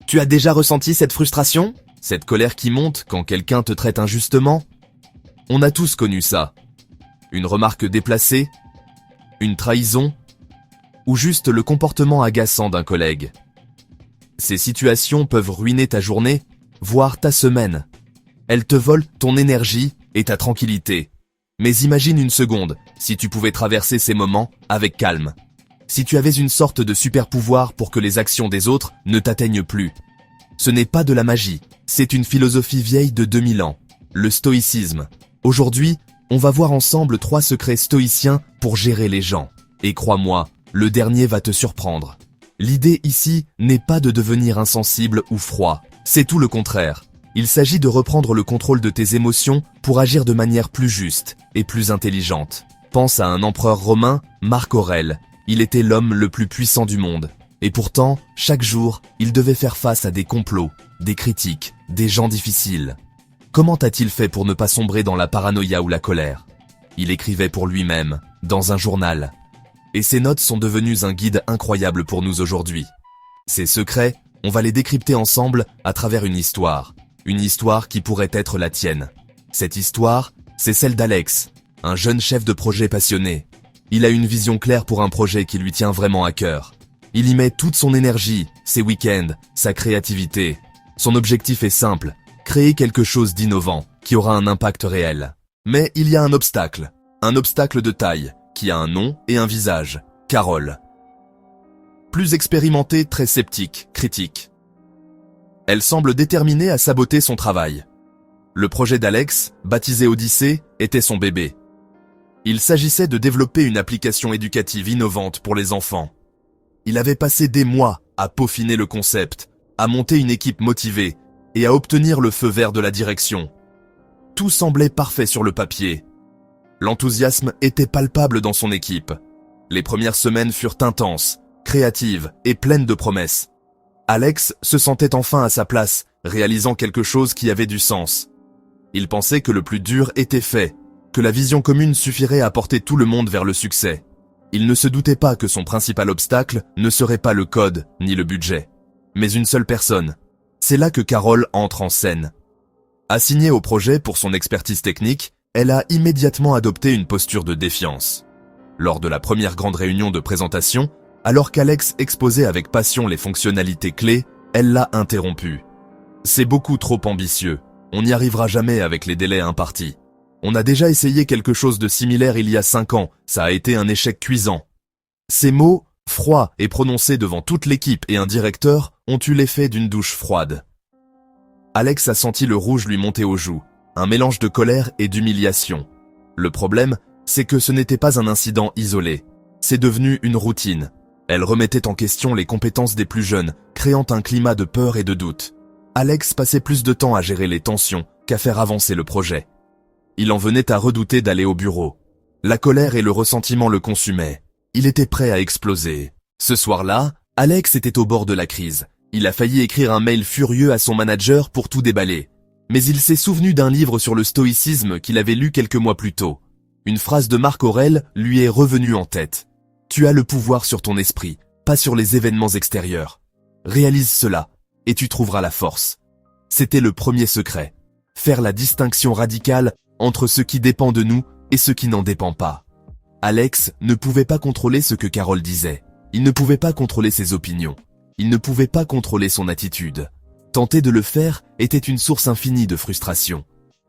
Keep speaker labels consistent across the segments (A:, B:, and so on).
A: Tu as déjà ressenti cette frustration? Cette colère qui monte quand quelqu'un te traite injustement? On a tous connu ça. Une remarque déplacée, une trahison, ou juste le comportement agaçant d'un collègue. Ces situations peuvent ruiner ta journée, voire ta semaine. Elles te volent ton énergie et ta tranquillité. Mais imagine une seconde, si tu pouvais traverser ces moments avec calme. Si tu avais une sorte de super pouvoir pour que les actions des autres ne t'atteignent plus. Ce n'est pas de la magie, c'est une philosophie vieille de 2000 ans, le stoïcisme. Aujourd'hui, on va voir ensemble 3 secrets stoïciens pour gérer les gens. Et crois-moi, le dernier va te surprendre. L'idée ici n'est pas de devenir insensible ou froid, c'est tout le contraire. Il s'agit de reprendre le contrôle de tes émotions pour agir de manière plus juste et plus intelligente. Pense à un empereur romain, Marc Aurèle. Il était l'homme le plus puissant du monde. Et pourtant, chaque jour, il devait faire face à des complots, des critiques, des gens difficiles. Comment a-t-il fait pour ne pas sombrer dans la paranoïa ou la colère? Il écrivait pour lui-même, dans un journal. Et ses notes sont devenues un guide incroyable pour nous aujourd'hui. Ces secrets, on va les décrypter ensemble à travers une histoire qui pourrait être la tienne. Cette histoire, c'est celle d'Alex, un jeune chef de projet passionné. Il a une vision claire pour un projet qui lui tient vraiment à cœur. Il y met toute son énergie, ses week-ends, sa créativité. Son objectif est simple, créer quelque chose d'innovant, qui aura un impact réel. Mais il y a un obstacle de taille, qui a un nom et un visage, Carole. Plus expérimentée, très sceptique, critique. Elle semble déterminée à saboter son travail. Le projet d'Alex, baptisé Odyssée, était son bébé. Il s'agissait de développer une application éducative innovante pour les enfants. Il avait passé des mois à peaufiner le concept, à monter une équipe motivée et à obtenir le feu vert de la direction. Tout semblait parfait sur le papier. L'enthousiasme était palpable dans son équipe. Les premières semaines furent intenses, créatives et pleines de promesses. Alex se sentait enfin à sa place, réalisant quelque chose qui avait du sens. Il pensait que le plus dur était fait, que la vision commune suffirait à porter tout le monde vers le succès. Il ne se doutait pas que son principal obstacle ne serait pas le code ni le budget, mais une seule personne. C'est là que Carole entre en scène. Assignée au projet pour son expertise technique, elle a immédiatement adopté une posture de défiance. Lors de la première grande réunion de présentation, alors qu'Alex exposait avec passion les fonctionnalités clés, elle l'a interrompu. C'est beaucoup trop ambitieux. On n'y arrivera jamais avec les délais impartis. On a déjà essayé quelque chose de similaire il y a 5 ans, ça a été un échec cuisant. Ces mots, froids et prononcés devant toute l'équipe et un directeur, ont eu l'effet d'une douche froide. Alex a senti le rouge lui monter aux joues, un mélange de colère et d'humiliation. Le problème, c'est que ce n'était pas un incident isolé. C'est devenu une routine. Elle remettait en question les compétences des plus jeunes, créant un climat de peur et de doute. Alex passait plus de temps à gérer les tensions qu'à faire avancer le projet. Il en venait à redouter d'aller au bureau. La colère et le ressentiment le consumaient. Il était prêt à exploser. Ce soir-là, Alex était au bord de la crise. Il a failli écrire un mail furieux à son manager pour tout déballer. Mais il s'est souvenu d'un livre sur le stoïcisme qu'il avait lu quelques mois plus tôt. Une phrase de Marc Aurèle lui est revenue en tête. Tu as le pouvoir sur ton esprit, pas sur les événements extérieurs. Réalise cela, et tu trouveras la force. C'était le premier secret. Faire la distinction radicale entre ce qui dépend de nous et ce qui n'en dépend pas. Alex ne pouvait pas contrôler ce que Carole disait. Il ne pouvait pas contrôler ses opinions. Il ne pouvait pas contrôler son attitude. Tenter de le faire était une source infinie de frustration.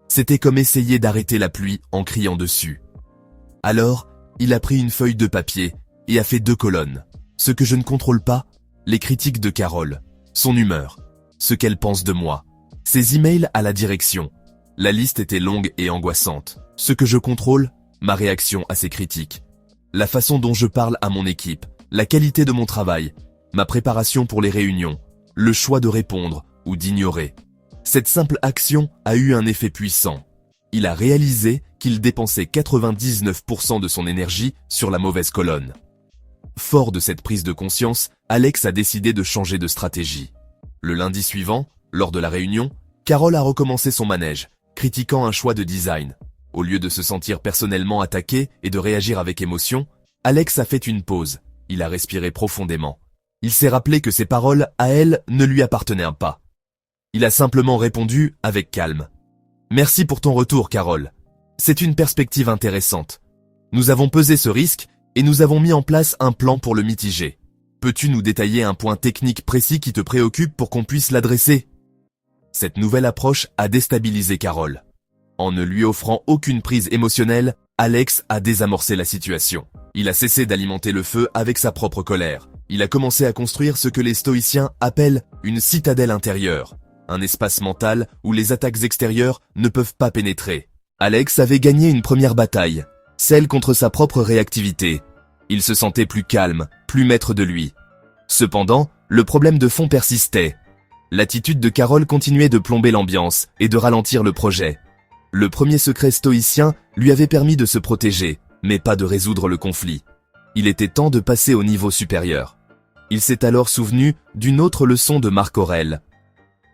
A: C'était comme essayer d'arrêter la pluie en criant dessus. Alors, il a pris une feuille de papier et a fait 2 colonnes. Ce que je ne contrôle pas, les critiques de Carole, son humeur, ce qu'elle pense de moi, ses emails à la direction. La liste était longue et angoissante. Ce que je contrôle, ma réaction à ses critiques, la façon dont je parle à mon équipe, la qualité de mon travail, ma préparation pour les réunions, le choix de répondre ou d'ignorer. Cette simple action a eu un effet puissant. Il a réalisé qu'il dépensait 99% de son énergie sur la mauvaise colonne. Fort de cette prise de conscience, Alex a décidé de changer de stratégie. Le lundi suivant, lors de la réunion, Carole a recommencé son manège, critiquant un choix de design. Au lieu de se sentir personnellement attaqué et de réagir avec émotion, Alex a fait une pause. Il a respiré profondément. Il s'est rappelé que ses paroles, à elle, ne lui appartenaient pas. Il a simplement répondu avec calme. « Merci pour ton retour, Carole. C'est une perspective intéressante. Nous avons pesé ce risque et nous avons mis en place un plan pour le mitiger. Peux-tu nous détailler un point technique précis qui te préoccupe pour qu'on puisse l'adresser ?» Cette nouvelle approche a déstabilisé Carole. En ne lui offrant aucune prise émotionnelle, Alex a désamorcé la situation. Il a cessé d'alimenter le feu avec sa propre colère. Il a commencé à construire ce que les stoïciens appellent une citadelle intérieure, un espace mental où les attaques extérieures ne peuvent pas pénétrer. Alex avait gagné une première bataille, celle contre sa propre réactivité. Il se sentait plus calme, plus maître de lui. Cependant, le problème de fond persistait. L'attitude de Carole continuait de plomber l'ambiance et de ralentir le projet. Le premier secret stoïcien lui avait permis de se protéger, mais pas de résoudre le conflit. Il était temps de passer au niveau supérieur. Il s'est alors souvenu d'une autre leçon de Marc Aurèle.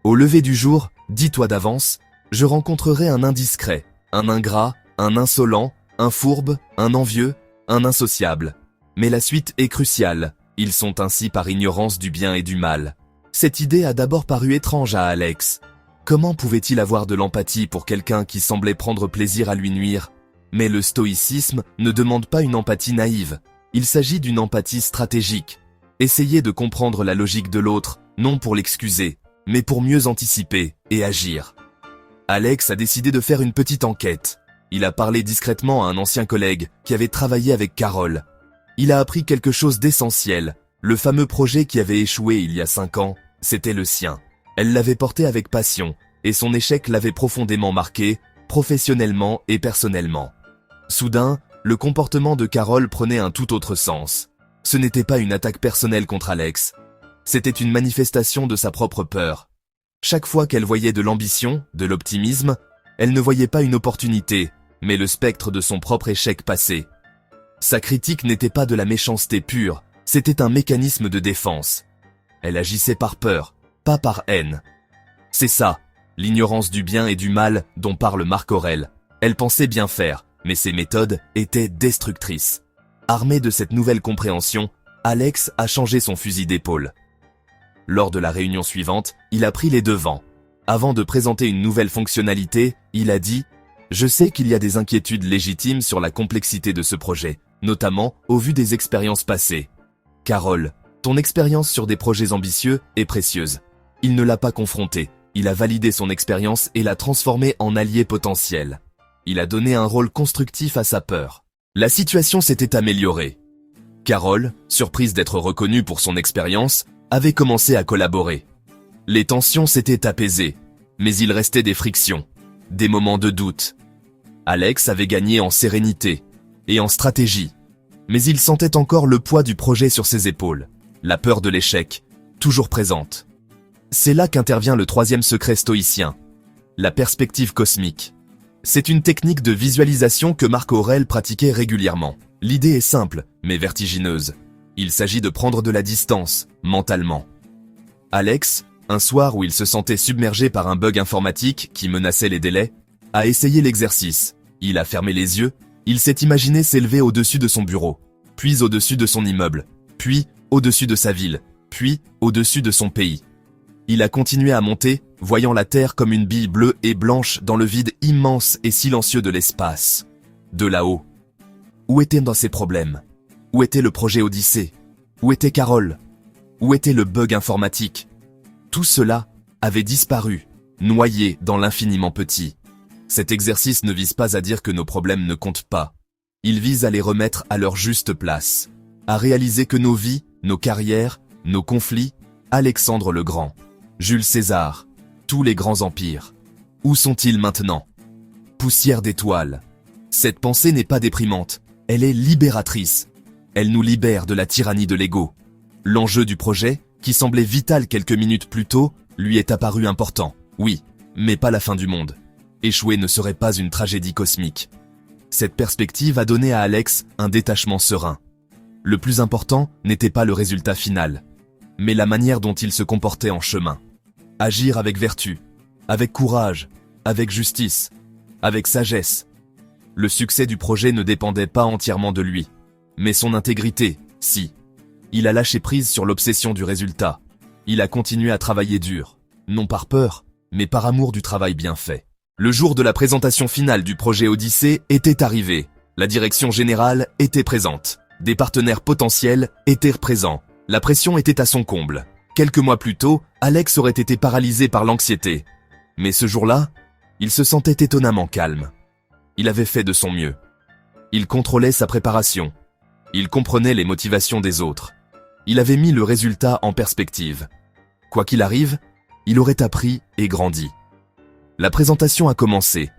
A: Au lever du jour, dis-toi d'avance, je rencontrerai un indiscret, un ingrat, un insolent, un fourbe, un envieux, un insociable. Mais la suite est cruciale, ils sont ainsi par ignorance du bien et du mal. Cette idée a d'abord paru étrange à Alex. Comment pouvait-il avoir de l'empathie pour quelqu'un qui semblait prendre plaisir à lui nuire? Mais le stoïcisme ne demande pas une empathie naïve. Il s'agit d'une empathie stratégique. Essayer de comprendre la logique de l'autre, non pour l'excuser, mais pour mieux anticiper et agir. Alex a décidé de faire une petite enquête. Il a parlé discrètement à un ancien collègue qui avait travaillé avec Carole. Il a appris quelque chose d'essentiel. Le fameux projet qui avait échoué il y a 5 ans, c'était le sien. Elle l'avait porté avec passion, et son échec l'avait profondément marqué, professionnellement et personnellement. Soudain, le comportement de Carole prenait un tout autre sens. Ce n'était pas une attaque personnelle contre Alex. C'était une manifestation de sa propre peur. Chaque fois qu'elle voyait de l'ambition, de l'optimisme, elle ne voyait pas une opportunité, mais le spectre de son propre échec passé. Sa critique n'était pas de la méchanceté pure, c'était un mécanisme de défense. Elle agissait par peur, pas par haine. C'est ça, l'ignorance du bien et du mal dont parle Marc Aurèle. Elle pensait bien faire, mais ses méthodes étaient destructrices. Armé de cette nouvelle compréhension, Alex a changé son fusil d'épaule. Lors de la réunion suivante, il a pris les devants. Avant de présenter une nouvelle fonctionnalité, il a dit « Je sais qu'il y a des inquiétudes légitimes sur la complexité de ce projet, notamment au vu des expériences passées. Carole, ton expérience sur des projets ambitieux est précieuse. Il ne l'a pas confronté, il a validé son expérience et l'a transformée en allié potentiel. Il a donné un rôle constructif à sa peur. La situation s'était améliorée. Carole, surprise d'être reconnue pour son expérience, avait commencé à collaborer. Les tensions s'étaient apaisées, mais il restait des frictions, des moments de doute. Alex avait gagné en sérénité et en stratégie, mais il sentait encore le poids du projet sur ses épaules, la peur de l'échec, toujours présente. C'est là qu'intervient le troisième secret stoïcien, la perspective cosmique. C'est une technique de visualisation que Marc Aurèle pratiquait régulièrement. L'idée est simple, mais vertigineuse. Il s'agit de prendre de la distance, mentalement. Alex, un soir où il se sentait submergé par un bug informatique qui menaçait les délais, a essayé l'exercice. Il a fermé les yeux, il s'est imaginé s'élever au-dessus de son bureau, puis au-dessus de son immeuble, puis au-dessus de sa ville, puis au-dessus de son pays. Il a continué à monter, voyant la Terre comme une bille bleue et blanche dans le vide immense et silencieux de l'espace. De là-haut. Où étaient dans ses problèmes? Où était le projet Odyssée? Où était Carole? Où était le bug informatique? Tout cela avait disparu, noyé dans l'infiniment petit. Cet exercice ne vise pas à dire que nos problèmes ne comptent pas. Il vise à les remettre à leur juste place, à réaliser que nos vies, nos carrières, nos conflits, Alexandre le Grand, Jules César, tous les grands empires, où sont-ils maintenant? Poussière d'étoiles. Cette pensée n'est pas déprimante, elle est libératrice. Elle nous libère de la tyrannie de l'ego. L'enjeu du projet, qui semblait vital quelques minutes plus tôt, lui est apparu important. Oui, mais pas la fin du monde. Échouer ne serait pas une tragédie cosmique. Cette perspective a donné à Alex un détachement serein. Le plus important n'était pas le résultat final, mais la manière dont il se comportait en chemin. Agir avec vertu, avec courage, avec justice, avec sagesse. Le succès du projet ne dépendait pas entièrement de lui, mais son intégrité, si. Il a lâché prise sur l'obsession du résultat. Il a continué à travailler dur, non par peur, mais par amour du travail bien fait. Le jour de la présentation finale du projet Odyssée était arrivé. La direction générale était présente. Des partenaires potentiels étaient présents. La pression était à son comble. Quelques mois plus tôt, Alex aurait été paralysé par l'anxiété. Mais ce jour-là, il se sentait étonnamment calme. Il avait fait de son mieux. Il contrôlait sa préparation. Il comprenait les motivations des autres. Il avait mis le résultat en perspective. Quoi qu'il arrive, il aurait appris et grandi. La présentation a commencé.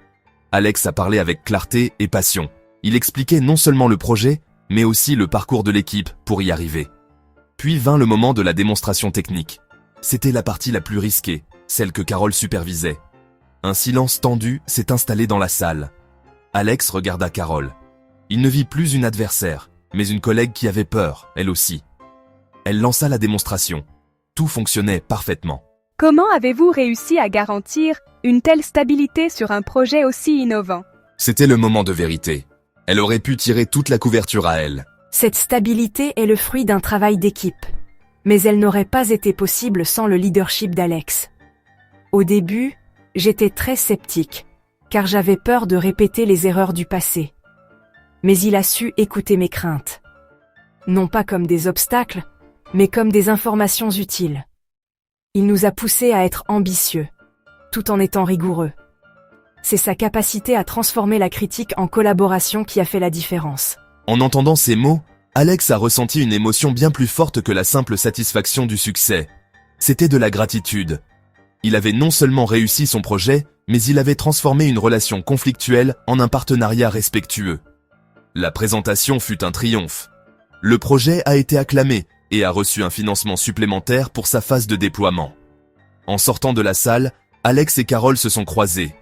A: Alex a parlé avec clarté et passion. Il expliquait non seulement le projet, mais aussi le parcours de l'équipe pour y arriver. Puis vint le moment de la démonstration technique. C'était la partie la plus risquée, celle que Carole supervisait. Un silence tendu s'est installé dans la salle. Alex regarda Carole. Il ne vit plus une adversaire, mais une collègue qui avait peur, elle aussi. Elle lança la démonstration. Tout fonctionnait parfaitement.
B: Comment avez-vous réussi à garantir une telle stabilité sur un projet aussi innovant?
A: C'était le moment de vérité. Elle aurait pu tirer toute la couverture à elle.
C: Cette stabilité est le fruit d'un travail d'équipe. Mais elle n'aurait pas été possible sans le leadership d'Alex. Au début, j'étais très sceptique, car j'avais peur de répéter les erreurs du passé. Mais il a su écouter mes craintes. Non pas comme des obstacles, mais comme des informations utiles. Il nous a poussés à être ambitieux, tout en étant rigoureux. C'est sa capacité à transformer la critique en collaboration qui a fait la différence.
A: En entendant ces mots, Alex a ressenti une émotion bien plus forte que la simple satisfaction du succès. C'était de la gratitude. Il avait non seulement réussi son projet, mais il avait transformé une relation conflictuelle en un partenariat respectueux. La présentation fut un triomphe. Le projet a été acclamé et a reçu un financement supplémentaire pour sa phase de déploiement. En sortant de la salle, Alex et Carole se sont croisés.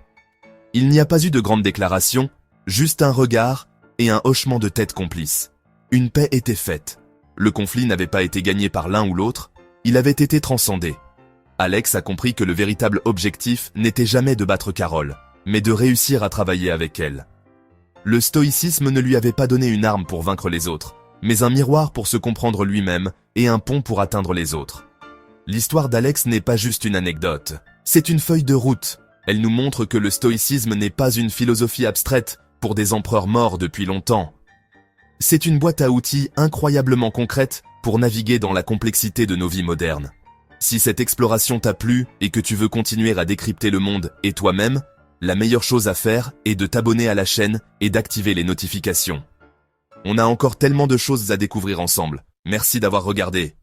A: Il n'y a pas eu de grande déclaration, juste un regard et un hochement de tête complice. Une paix était faite. Le conflit n'avait pas été gagné par l'un ou l'autre, il avait été transcendé. Alex a compris que le véritable objectif n'était jamais de battre Carole, mais de réussir à travailler avec elle. Le stoïcisme ne lui avait pas donné une arme pour vaincre les autres, mais un miroir pour se comprendre lui-même et un pont pour atteindre les autres. L'histoire d'Alex n'est pas juste une anecdote, c'est une feuille de route. Elle nous montre que le stoïcisme n'est pas une philosophie abstraite pour des empereurs morts depuis longtemps. C'est une boîte à outils incroyablement concrète pour naviguer dans la complexité de nos vies modernes. Si cette exploration t'a plu et que tu veux continuer à décrypter le monde et toi-même, la meilleure chose à faire est de t'abonner à la chaîne et d'activer les notifications. On a encore tellement de choses à découvrir ensemble. Merci d'avoir regardé.